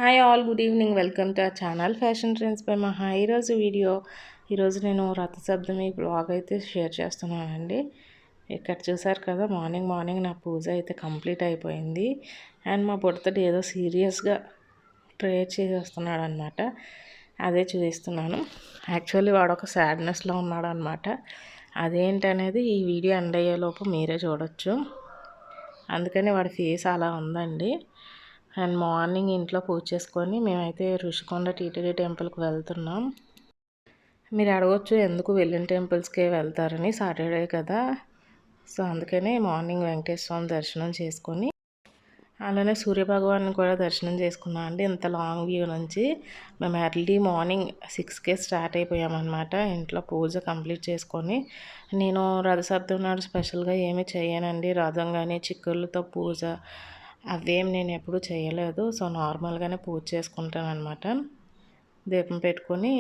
Hi all, good evening. Welcome to our channel fashion trends by మహా. ఈరోజు నేను Rathasaptami blog అయితే షేర్ చేస్తున్నానండి. ఇక్కడ చూసారు కదా, మార్నింగ్ నా పూజ అయితే కంప్లీట్ అయిపోయింది. అండ్ మా బుడతడు ఏదో సీరియస్గా ప్రేయర్ చేసేస్తున్నాడు అనమాట. అదే చూపిస్తున్నాను. యాక్చువల్లీ వాడు ఒక సాడ్నెస్లో ఉన్నాడు అనమాట. అదేంటనేది ఈ వీడియో ఎండ్ అయ్యేలోపు మీరే చూడొచ్చు. అందుకని వాడి ఫేస్ అలా ఉందండి. అండ్ మార్నింగ్ ఇంట్లో పూజ చేసుకొని మేమైతే ఋషికొండ టీటీడీ టెంపుల్కి వెళ్తున్నాం. మీరు అడగొచ్చు ఎందుకు వెళ్ళిన టెంపుల్స్కే వెళ్తారని, సాటర్డే కదా. సో అందుకనే మార్నింగ్ వెంకటేశ్వర స్వామి దర్శనం చేసుకొని అలానే సూర్యభగవాన్ని కూడా దర్శనం చేసుకున్నాం అండి. ఇంత లాంగ్ వ్యూ నుంచి మేము ఎర్లీ మార్నింగ్ 6కే స్టార్ట్ అయిపోయామన్నమాట. ఇంట్లో పూజ కంప్లీట్ చేసుకొని, నేను రథసప్తమి నాడు స్పెషల్గా ఏమీ చేయనండి. రథం కానీ చిక్కుళ్ళతో పూజ అవేం నేను ఎప్పుడూ చేయలేదు. సో నార్మల్గానే పూజ చేసుకుంటాను అనమాట. దీపం పెట్టుకొని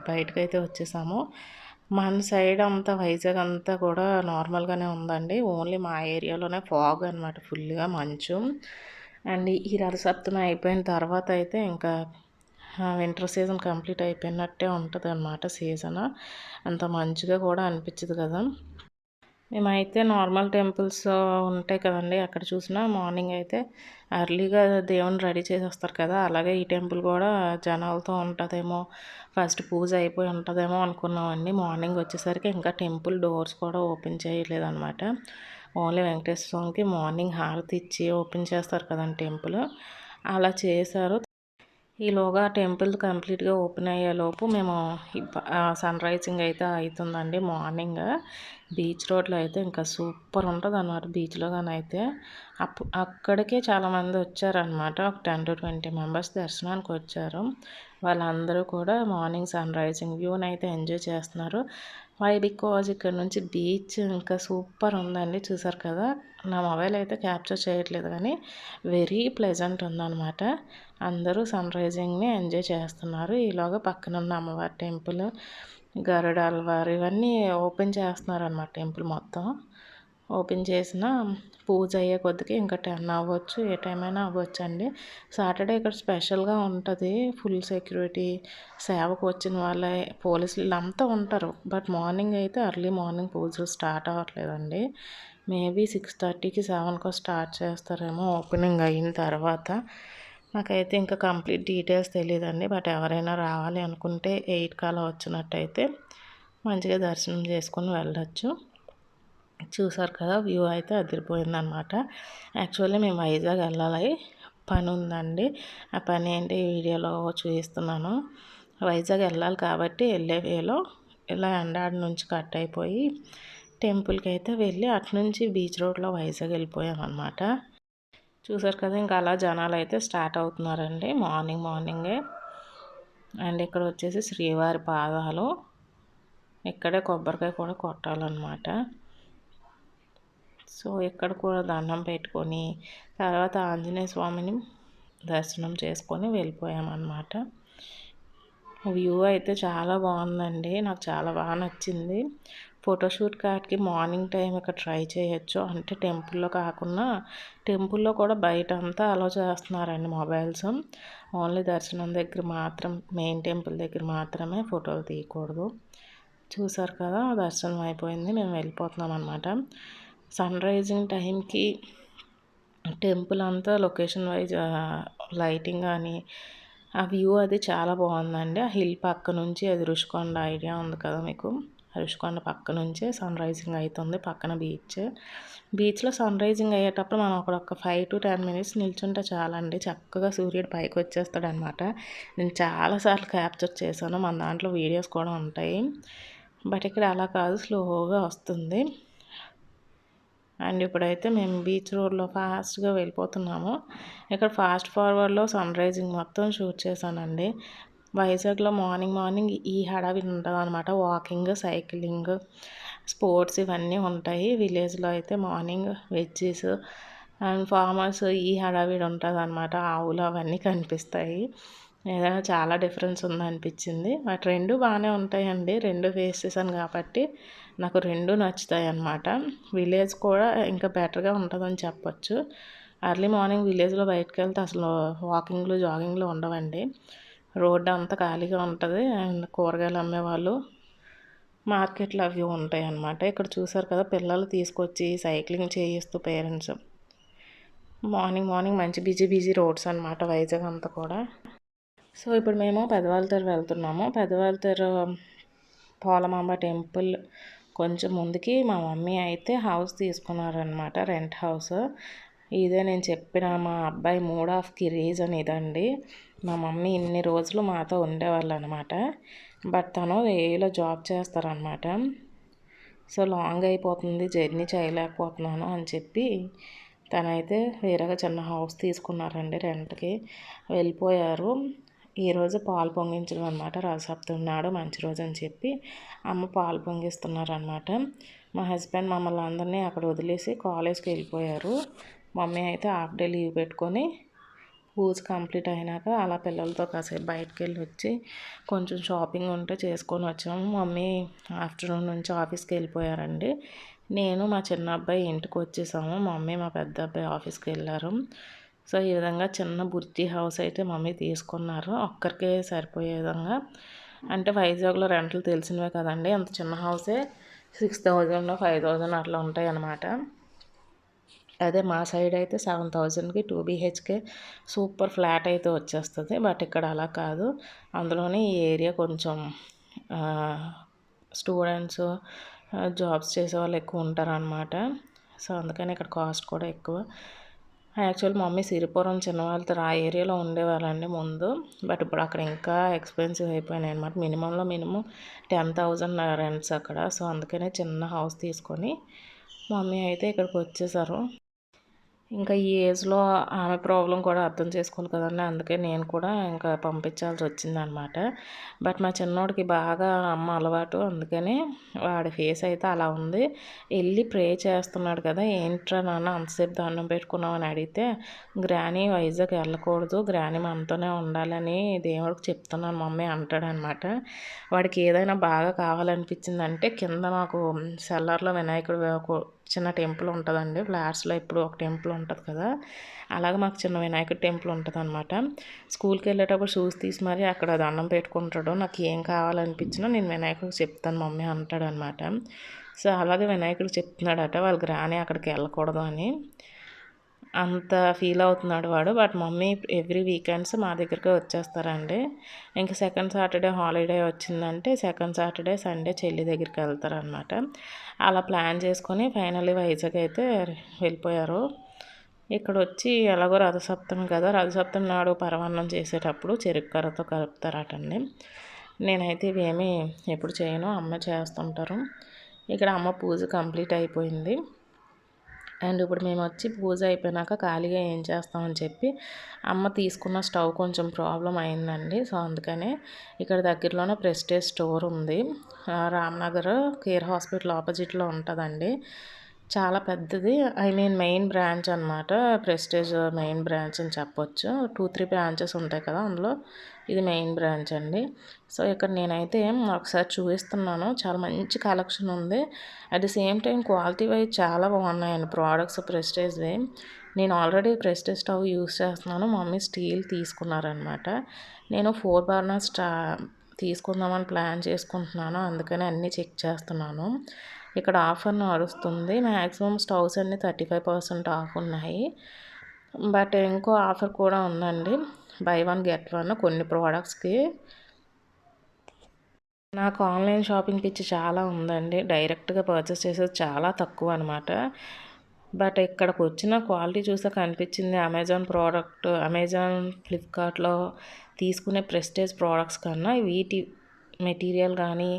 బయటకైతే వచ్చేసాము. మన సైడ్ అంతా వైజాగ్ అంతా కూడా నార్మల్గానే ఉందండి. ఓన్లీ మా ఏరియాలోనే ఫాగ్ అనమాట, ఫుల్గా మంచు. అండ్ ఈ రథసప్తమి అయిపోయిన తర్వాత అయితే ఇంకా వింటర్ సీజన్ కంప్లీట్ అయిపోయినట్టే ఉంటుంది అనమాట. సీజన్ అంత మంచిగా కూడా అనిపించదు కదా. మేమైతే నార్మల్ టెంపుల్స్ ఉంటాయి కదండి, అక్కడ చూసినా మార్నింగ్ అయితే ఎర్లీగా దేవుని రెడీ చేసేస్తారు కదా. అలాగే ఈ టెంపుల్ కూడా జనాలతో ఉంటుందేమో, ఫస్ట్ పూజ అయిపోయి ఉంటుందేమో అనుకున్నామండి. మార్నింగ్ వచ్చేసరికి ఇంకా టెంపుల్ డోర్స్ కూడా ఓపెన్ చేయలేదన్నమాట. ఓన్లీ వెంకటేశ్వర స్వామికి మార్నింగ్ హారతి ఇచ్చి ఓపెన్ చేస్తారు కదండి టెంపుల్, అలా చేశారు. ఈలోగా టెంపుల్ కంప్లీట్గా ఓపెన్ అయ్యేలోపు మేము సన్ రైజింగ్ అయితే అవుతుందండి. మార్నింగ్ బీచ్ రోడ్లో అయితే ఇంకా సూపర్ ఉంటుంది అన్నమాట. బీచ్లో కానీ అయితే అక్కడికే చాలామంది వచ్చారనమాట. ఒక 10 to 20 మెంబర్స్ దర్శనానికి వచ్చారు. వాళ్ళందరూ కూడా మార్నింగ్ సన్ రైజింగ్ వ్యూని అయితే ఎంజాయ్ చేస్తున్నారు. వై బికాజ్ ఇక్కడ నుంచి బీచ్ ఇంకా సూపర్ ఉందండి. చూసారు కదా, నా మొబైల్ అయితే క్యాప్చర్ చేయట్లేదు కానీ వెరీ ప్లెజెంట్ ఉందన్నమాట. అందరూ సన్ రైజింగ్ని ఎంజాయ్ చేస్తున్నారు. ఈలోగా పక్కన ఉన్న అమ్మవారి టెంపుల్, గరుడాలవారు ఇవన్నీ ఓపెన్ చేస్తున్నారు అన్నమాట. టెంపుల్ మొత్తం ఓపెన్ చేసిన పూజ అయ్యే కొద్దికి ఇంకా 10 అవ్వచ్చు, ఏ టైం అయినా అవ్వచ్చు అండి. సాటర్డే ఇక్కడ స్పెషల్గా ఉంటుంది. ఫుల్ సెక్యూరిటీ, సేవకు వచ్చిన వాళ్ళే, పోలీసులు అంతా ఉంటారు. బట్ మార్నింగ్ అయితే ఎర్లీ మార్నింగ్ పూజలు స్టార్ట్ అవ్వట్లేదండి. మేబీ 6:30కి 7కో స్టార్ట్ చేస్తారేమో ఓపెనింగ్ అయిన తర్వాత. నాకైతే ఇంకా కంప్లీట్ డీటెయిల్స్ తెలియదండి. బట్ ఎవరైనా రావాలి అనుకుంటే 8 అలా వచ్చినట్టయితే మంచిగా దర్శనం చేసుకొని వెళ్ళచ్చు. చూసారు కదా, వ్యూ అయితే అదిరిపోయిందనమాట. యాక్చువల్లీ మేము వైజాగ్ వెళ్ళాలి, పని ఉందండి. ఆ పని ఏంటి వీడియోలో చూపిస్తున్నాను. వైజాగ్ వెళ్ళాలి కాబట్టి వెళ్ళే వేలో ఇలా ఎండాడి నుంచి కట్ అయిపోయి టెంపుల్కి అయితే వెళ్ళి అటునుంచి బీచ్ రోడ్లో వైజాగ్ వెళ్ళిపోయామన్నమాట. చూసారు కదా, ఇంకా అలా జనాలు అయితే స్టార్ట్ అవుతున్నారండి మార్నింగే. అండ్ ఇక్కడ వచ్చేసి శ్రీవారి పాదాలు, ఇక్కడే కొబ్బరికాయ కూడా కొట్టాలన్నమాట. సో ఇక్కడ కూడా దండం పెట్టుకొని తర్వాత ఆంజనేయ స్వామిని దర్శనం చేసుకొని వెళ్ళిపోయామన్నమాట. వ్యూ అయితే చాలా బాగుందండి, నాకు చాలా బాగా నచ్చింది. ఫోటోషూట్ కార్డ్కి మార్నింగ్ టైం ఇక్కడ ట్రై చేయొచ్చు. అంటే టెంపుల్లో కాకుండా టెంపుల్లో కూడా బయట అంతా అలో చేస్తున్నారండి మొబైల్స్. ఓన్లీ దర్శనం దగ్గర మాత్రం, మెయిన్ టెంపుల్ దగ్గర మాత్రమే ఫోటోలు తీయకూడదు. చూసారు కదా, దర్శనం అయిపోయింది, మేము వెళ్ళిపోతున్నాం అన్నమాట. సన్ రైజింగ్ టైంకి టెంపుల్ అంతా లొకేషన్ వైజ్ లైటింగ్ కానీ ఆ వ్యూ అది చాలా బాగుందండి. ఆ హిల్ పక్క నుంచి, అది ఋషికొండ ఐడియా ఉంది కదా మీకు, ఋషికొండ పక్క నుంచే సన్ రైజింగ్ అవుతుంది. పక్కన బీచ్లో సన్ రైజింగ్ అయ్యేటప్పుడు మనం ఒక 5 to 10 minutes నిల్చుంటే చాలండి, చక్కగా సూర్యుడు పైకి వచ్చేస్తాడు అనమాట. నేను చాలాసార్లు క్యాప్చర్ చేశాను, మన దాంట్లో వీడియోస్ కూడా ఉంటాయి. బట్ ఇక్కడ అలా కాదు, స్లోగా వస్తుంది. అండ్ ఇప్పుడైతే మేము బీచ్ రోడ్లో ఫాస్ట్గా వెళ్ళిపోతున్నాము. ఇక్కడ ఫాస్ట్ ఫార్వర్డ్లో సన్ రైజింగ్ మొత్తం షూట్ చేశానండి. వైజాగ్లో మార్నింగ్ ఈ హడావిడి ఉంటుంది అనమాట. వాకింగ్, సైక్లింగ్, స్పోర్ట్స్ ఇవన్నీ ఉంటాయి. విలేజ్లో అయితే మార్నింగ్ వెజ్జీస్ అండ్ ఫార్మర్స్ ఈ హడావిడి ఉంటుంది అనమాట. ఆవులు అవన్నీ కనిపిస్తాయి. ఏదైనా చాలా డిఫరెన్స్ ఉందనిపించింది. బట్ రెండు బాగానే ఉంటాయండి, రెండు ఫేస్ చేశాను కాబట్టి నాకు రెండు నచ్చుతాయి అన్నమాట. విలేజ్ కూడా ఇంకా బెటర్గా ఉంటుందని చెప్పొచ్చు. ఎర్లీ మార్నింగ్ విలేజ్లో బయటకు వెళ్తే అసలు వాకింగ్లు జాగింగ్లు ఉండవండి. రోడ్డు అంతా ఖాళీగా ఉంటుంది. అండ్ కూరగాయలు అమ్మేవాళ్ళు, మార్కెట్లు అవి ఉంటాయి అన్నమాట. ఇక్కడ చూసారు కదా, పిల్లలు తీసుకొచ్చి సైక్లింగ్ చేయిస్తూ పేరెంట్స్. మార్నింగ్ మార్నింగ్ మంచి బిజీ రోడ్స్ అనమాట వైజాగ్ అంతా కూడా. సో ఇప్పుడు మేము పెదవాళ్ళతెర వెళ్తున్నాము. పెదవాళ్ళతెర పోలమాంబ టెంపుల్ కొంచెం ముందుకి మా మమ్మీ అయితే హౌస్ తీసుకున్నారనమాట, రెంట్ హౌస్. ఇదే నేను చెప్పిన మా అబ్బాయి మూడ్ ఆఫ్కి రీజన్ ఇదండి. మా మమ్మీ ఇన్ని రోజులు మాతో ఉండేవాళ్ళు అనమాట. బట్ తను ఏలో జాబ్ చేస్తారనమాట. సో లాంగ్ అయిపోతుంది, జర్నీ చేయలేకపోతున్నాను అని చెప్పి తనైతే వేరేగా చిన్న హౌస్ తీసుకున్నారండి రెంట్కి, వెళ్ళిపోయారు. ఈరోజు పాలు పొంగించడం అనమాట, రథసప్తమి నాడు మంచి రోజు అని చెప్పి అమ్మ పాలు పొంగిస్తున్నారనమాట. మా హస్బెండ్ మమ్మల్ని అందరినీ అక్కడ వదిలేసి కాలేజ్కి వెళ్ళిపోయారు. మమ్మీ అయితే హాఫ్ డే లీవ్ పెట్టుకొని పూజ కంప్లీట్ అయినాక అలా పిల్లలతో కాసేపు బయటకు వెళ్ళి వచ్చి కొంచెం షాపింగ్ ఉంటే చేసుకొని వచ్చాము. మమ్మీ ఆఫ్టర్నూన్ నుంచి ఆఫీస్కి వెళ్ళిపోయారండి. నేను మా చిన్న అబ్బాయి ఇంటికి వచ్చేసాము. మమ్మీ మా పెద్ద అబ్బాయి ఆఫీస్కి వెళ్ళారు. సో ఈ విధంగా చిన్న బుర్జీ హౌస్ అయితే మమ్మీ తీసుకున్నారు, ఒక్కరికే సరిపోయే విధంగా. అంటే వైజాగ్లో రెంట్లు తెలిసినవే కదండి, అంత చిన్న హౌసే 6,000 5,000 అట్లా ఉంటాయి అన్నమాట. అదే మా సైడ్ అయితే 7,000కి 2 BHK సూపర్ ఫ్లాట్ అయితే వచ్చేస్తుంది. బట్ ఇక్కడ అలా కాదు. అందులోనే ఈ ఏరియా కొంచెం స్టూడెంట్స్, జాబ్స్ చేసే వాళ్ళు ఎక్కువ ఉంటారనమాట. సో అందుకని ఇక్కడ కాస్ట్ కూడా ఎక్కువ. యాక్చువల్ మమ్మీ సిరిపురం చిన్నవాళ్ళతో ఆ ఏరియాలో ఉండేవాళ్ళండి ముందు. బట్ ఇప్పుడు అక్కడ ఇంకా ఎక్స్పెన్సివ్ అయిపోయినాయి అనమాట. మినిమంలో మినిమం 10,000 రెంట్స్ అక్కడ. సో అందుకనే చిన్న హౌస్ తీసుకొని మమ్మీ అయితే ఇక్కడికి వచ్చేసారు. ఇంకా ఈ ఏజ్లో ఆమె ప్రాబ్లం కూడా అర్థం చేసుకోవాలి కదండి, అందుకే నేను కూడా ఇంకా పంపించాల్సి వచ్చిందనమాట. బట్ మా చిన్నోడికి బాగా అమ్మ అలవాటు, అందుకని వాడి ఫేస్ అయితే అలా ఉంది. వెళ్ళి ప్రే చేస్తున్నాడు కదా, ఏంట్రా నాన్న అంతసేపు దండం పెట్టుకున్నామని అడిగితే, గ్రానీ వైజాగ్ వెళ్ళకూడదు, గ్రానీ మనతోనే ఉండాలని దేవుడికి చెప్తున్నాను మమ్మీ అంటాడనమాట. వాడికి ఏదైనా బాగా కావాలనిపించిందంటే కింద మాకు సెల్లార్లో వినాయకుడు చిన్న టెంపుల్ ఉంటుందండి. ఫ్లాట్స్లో ఇప్పుడు ఒక టెంపుల్ ఉంటుంది కదా, అలాగే మాకు చిన్న వినాయకుడి టెంపుల్ ఉంటుంది అనమాట. స్కూల్కి వెళ్ళేటప్పుడు షూస్ తీసి మరి అక్కడ దండం పెట్టుకుంటాడు. నాకు ఏం కావాలనిపించినా నేను వినాయకుడికి చెప్తాను మమ్మీ అంటాడనమాట. సో అలాగే వినాయకుడు చెప్తున్నాడట వాళ్ళకి రాని అక్కడికి వెళ్ళకూడదు అని, అంత ఫీల్ అవుతున్నాడు వాడు. బట్ మమ్మీ ఎవ్రీ వీకెండ్స్ మా దగ్గరికి వచ్చేస్తారండి. ఇంక సెకండ్ సాటర్డే హాలిడే వచ్చిందంటే సెకండ్ సాటర్డే సండే చెల్లి దగ్గరికి వెళ్తారనమాట. అలా ప్లాన్ చేసుకొని ఫైనల్లీ వైజాగ్ అయితే వెళ్ళిపోయారు. ఇక్కడ వచ్చి ఎలాగో రథసప్తమి కదా, రథసప్తమి నాడు పరమాన్నం చేసేటప్పుడు చెరుకు కర్రతో కలుపుతారటండి. నేనైతే ఇవేమీ ఎప్పుడు చేయను, అమ్మ చేస్తుంటారు. ఇక్కడ అమ్మ పూజ కంప్లీట్ అయిపోయింది. అండ్ ఇప్పుడు మేము వచ్చి పూజ అయిపోయినాక ఖాళీగా ఏం చేస్తామని చెప్పి అమ్మ తీసుకున్న స్టవ్ కొంచెం ప్రాబ్లం అయిందండి. సో అందుకనే ఇక్కడ దగ్గరలోనే ప్రెస్టేజ్ స్టోర్ ఉంది, రామ్నగర్ కేర్ హాస్పిటల్ ఆపోజిట్లో ఉంటుందండి. చాలా పెద్దది, ఐ మీన్ మెయిన్ బ్రాంచ్ అనమాట. ప్రెస్టేజ్ మెయిన్ బ్రాంచ్ అని చెప్పొచ్చు. 2-3 బ్రాంచెస్ ఉంటాయి కదా, అందులో ఇది మెయిన్ బ్రాంచ్ అండి. సో ఇక్కడ నేనైతే ఒకసారి చూపిస్తున్నాను, చాలా మంచి కలెక్షన్ ఉంది. At the same time quality wise చాలా బాగున్నాయండి ప్రోడక్ట్స్ ప్రెస్టేజ్వి. నేను ఆల్రెడీ ప్రెస్టేజ్ స్టవ్ యూస్ చేస్తున్నాను, మమ్మీ స్టీల్ తీసుకున్నారనమాట. నేను 4 బర్నర్స్ తీసుకుందామని ప్లాన్ చేసుకుంటున్నాను, అందుకని అన్నీ చెక్ చేస్తున్నాను. ఇక్కడ ఆఫర్ నడుస్తుంది, మ్యాక్సిమం స్టవ్స్ అన్నీ 35% ఆఫ్ ఉన్నాయి. బట్ ఇంకో ఆఫర్ కూడా ఉందండి, బై 1 గెట్ 1 కొన్ని ప్రోడక్ట్స్కి. నాకు ఆన్లైన్ షాపింగ్ పిచ్చి చాలా ఉందండి, డైరెక్ట్గా పర్చేస్ చేసేది చాలా తక్కువ అనమాట. బట్ ఇక్కడికి వచ్చిన క్వాలిటీ చూసాక అనిపించింది అమెజాన్ ఫ్లిప్కార్ట్లో తీసుకునే ప్రెస్టేజ్ ప్రోడక్ట్స్ కన్నా వీటి మెటీరియల్ కానీ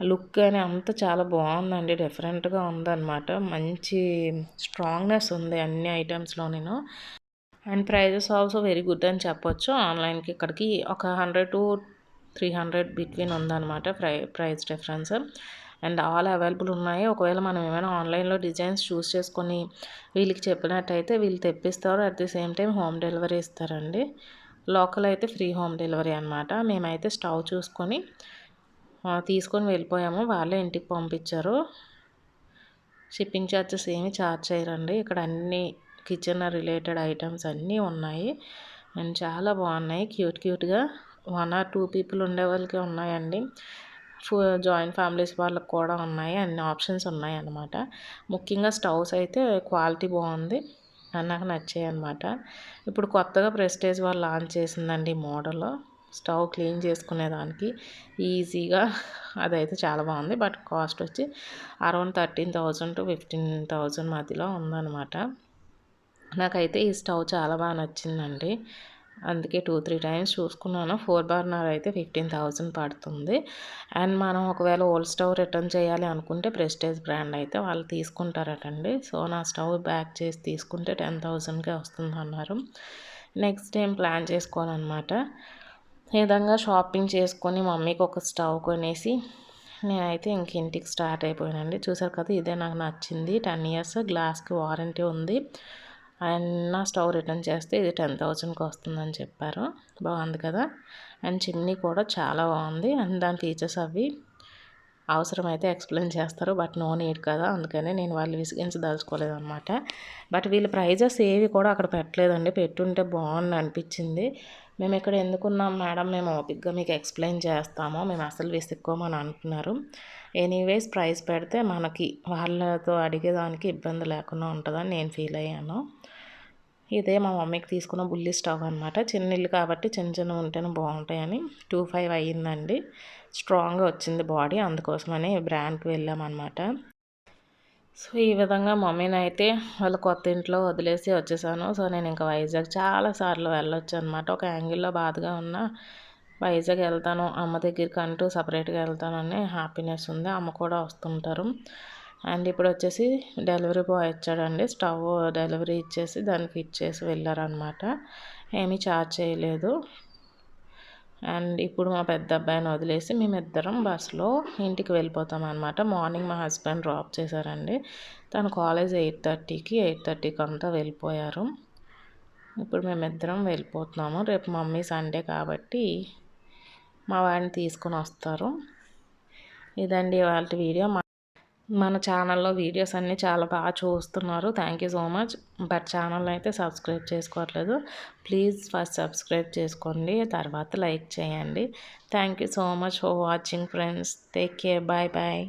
లుక్ కానీ అంతా చాలా బాగుందండి, డిఫరెంట్గా ఉందన్నమాట. మంచి స్ట్రాంగ్నెస్ ఉంది అన్ని ఐటమ్స్లో. నేను and prices also very good అని చెప్పొచ్చు. ఆన్లైన్కి ఇక్కడికి ఒక 100 to 300 బిట్వీన్ ఉందన్నమాట price difference. And all available ఉన్నాయి. ఒకవేళ మనం ఏమైనా ఆన్లైన్లో డిజైన్స్ చూస్ చేసుకొని వీళ్ళకి చెప్పినట్టయితే వీళ్ళు తెప్పిస్తారు. At the same time home delivery ఇస్తారండి. లోకల్ అయితే ఫ్రీ హోమ్ డెలివరీ అనమాట. మేమైతే స్టవ్ చూసుకొని తీసుకొని వెళ్ళిపోయాము, వాళ్ళే ఇంటికి పంపించారు. షిప్పింగ్ ఛార్జెస్ ఏమి ఛార్జ్ చేయరండి. ఇక్కడ అన్నీ కిచెన్ రిలేటెడ్ ఐటమ్స్ అన్నీ ఉన్నాయి. అండ్ చాలా బాగున్నాయి, క్యూట్గా 1 or 2 పీపుల్ ఉండే వాళ్ళకి ఉన్నాయండి. జాయింట్ ఫ్యామిలీస్ వాళ్ళకి కూడా ఉన్నాయి, అన్ని ఆప్షన్స్ ఉన్నాయి అన్నమాట. ముఖ్యంగా స్టవ్స్ అయితే క్వాలిటీ బాగుంది, నాకు నచ్చాయి అన్నమాట. ఇప్పుడు కొత్తగా ప్రెస్టేజ్ వాళ్ళు లాంచ్ చేసిందండి మోడల్ స్టవ్ క్లీన్ చేసుకునేదానికి ఈజీగా. అదైతే చాలా బాగుంది, బట్ కాస్ట్ వచ్చి అరౌండ్ 13,000 to 15,000 మధ్యలో ఉందన్నమాట. నాకైతే ఈ స్టవ్ చాలా బాగా నచ్చిందండి, అందుకే 2-3 టైమ్స్ చూసుకున్నాను. 4 బర్నర్ అయితే 15,000 పడుతుంది. అండ్ మనం ఒకవేళ ఓల్డ్ స్టవ్ రిటర్న్ చేయాలి అనుకుంటే ప్రెస్టేజ్ బ్రాండ్ అయితే వాళ్ళు తీసుకుంటారటండి. సో నా స్టవ్ బ్యాక్ చేసి తీసుకుంటే 10,000కే వస్తుంది అన్నారు. నెక్స్ట్ టైం ప్లాన్ చేసుకోవాలన్నమాట. ఈ విధంగా షాపింగ్ చేసుకొని మమ్మీకి ఒక స్టవ్ కొనేసి నేనైతే ఇంక ఇంటికి స్టార్ట్ అయిపోయానండి. చూసారు కదా, ఇదే నాకు నచ్చింది. 10 years గ్లాస్కి వారంటీ ఉంది. అండ్ నా స్టవ్ రిటర్న్ చేస్తే ఇది 10,000కి వస్తుందని చెప్పారు. బాగుంది కదా. అండ్ చిమ్నీ కూడా చాలా బాగుంది. అండ్ దాని ఫీచర్స్ అవి అవసరమైతే ఎక్స్ప్లెయిన్ చేస్తారు, బట్ నో నీడ్ కదా, అందుకని నేను వాళ్ళు విసిగించదలుచుకోలేదు అనమాట. బట్ వీళ్ళ ప్రైజెస్ ఏవి కూడా అక్కడ పెట్టలేదండి, పెట్టుంటే బాగుంది అనిపించింది. మేము ఇక్కడ ఎందుకున్నాం మేడం, మేము ఓపిక్గా మీకు ఎక్స్ప్లెయిన్ చేస్తాము, మేము అసలు విసుక్కోమని అంటున్నారు. ఎనీవేస్ ప్రైస్ పెడితే మనకి వాళ్ళతో అడిగేదానికి ఇబ్బంది లేకుండా ఉంటుందని నేను ఫీల్ అయ్యాను. ఇదే మా మమ్మీకి తీసుకున్న బుల్లి స్టవ్ అనమాట. చిన్న ఇల్లు కాబట్టి చిన్న ఉంటేనే బాగుంటాయని 25 అయ్యిందండి. స్ట్రాంగ్గా వచ్చింది బాడీ, అందుకోసమని బ్రాండ్కి వెళ్ళామన్నమాట. సో ఈ విధంగా మమ్మీని అయితే వాళ్ళ కొత్త ఇంట్లో వదిలేసి వచ్చేసాను. సో నేను ఇంకా వైజాగ్ చాలాసార్లు వెళ్ళొచ్చు అనమాట. ఒక యాంగిల్లో బాధగా ఉన్న వైజాగ్ వెళ్తాను, అమ్మ దగ్గరికి అంటూ సపరేట్గా వెళ్తానని హ్యాపీనెస్ ఉంది. అమ్మ కూడా వస్తుంటారు. అండ్ ఇప్పుడు వచ్చేసి డెలివరీ బాయ్ వచ్చాడండి, స్టవ్ డెలివరీ ఇచ్చేసి దాన్ని ఫిట్ చేసి వెళ్ళారనమాట. ఏమీ ఛార్జ్ చేయలేదు. అండ్ ఇప్పుడు మా పెద్ద అబ్బాయిని వదిలేసి మేమిద్దరం బస్సులో ఇంటికి వెళ్ళిపోతాం అనమాట. మార్నింగ్ మా హస్బెండ్ డ్రాప్ చేశారండి. తను కాలేజ్ 8:30కి అంతా వెళ్ళిపోయారు. ఇప్పుడు మేమిద్దరం వెళ్ళిపోతున్నాము. రేపు మమ్మీ సండే కాబట్టి మా వాడిని తీసుకొని వస్తారు. ఇదండి ఇవాళ వీడియో. మన ఛానల్లో వీడియోస్ అన్నీ చాలా బాగా చూస్తున్నారు, thank you so much. But channel అయితే సబ్స్క్రైబ్ చేసుకోవట్లేదు. ప్లీజ్ ఫస్ట్ సబ్స్క్రైబ్ చేసుకోండి, తర్వాత లైక్ చేయండి. Thank you so much for watching friends. Take care, bye bye.